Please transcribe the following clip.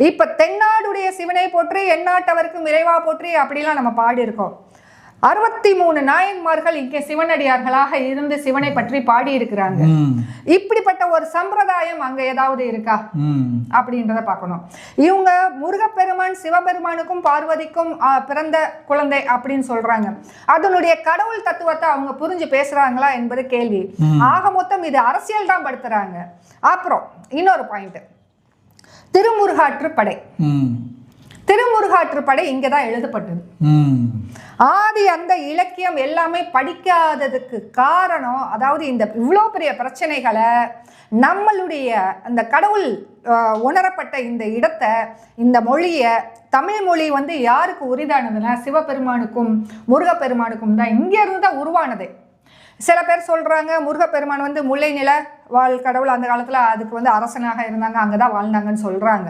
இப்ப தென்னாடுடைய சிவனை போற்றி எந்நாட்டவருக்கும் இறைவா போற்றி அப்படிலாம் நம்ம பாடியிருக்கோம். 63 நாயன்மார்கள் இங்கே சிவனடியார்களாக இருந்து சிவனை பற்றி பாடி இருக்கிறாங்க. இப்படிப்பட்ட ஒரு சம்பிரதாயம் அங்க ஏதாவது இருக்கா அப்படின்றத பார்க்கணும். இவங்க முருகப்பெருமான் சிவபெருமானுக்கும் பார்வதிக்கும் பிறந்த குழந்தை அப்படின்னு சொல்றாங்க. அதனுடைய கடவுள் தத்துவத்தை அவங்க புரிஞ்சு பேசுறாங்களா என்பது கேள்வி. ஆக மொத்தம் இது அரசியல் தான் படுத்துறாங்க. அப்புறம் இன்னொரு பாயிண்ட், திருமுருகாற்றுப்படை. திருமுருகாற்றுப்படை இங்கதான் எழுதப்பட்டது. ஆதி அந்த இலக்கியம் எல்லாமே படிக்காததுக்கு காரணம், அதாவது இந்த இவ்வளோ பெரிய பிரச்சனைகளை நம்மளுடைய அந்த கடவுள் உணரப்பட்ட இந்த இடத்தை, இந்த மொழியை, தமிழ் மொழி யாருக்கு உரிதானதுன்னா சிவபெருமானுக்கும் முருகப்பெருமானுக்கும் தான். இங்கேருந்து தான் உருவானது. சில பேர் சொல்றாங்க முருகப்பெருமான் முல்லை நில வாழ் கடவுள், அந்த காலத்துல அதுக்கு அரசனாக இருந்தாங்க, அங்கதான் வாழ்ந்தாங்கன்னு சொல்றாங்க.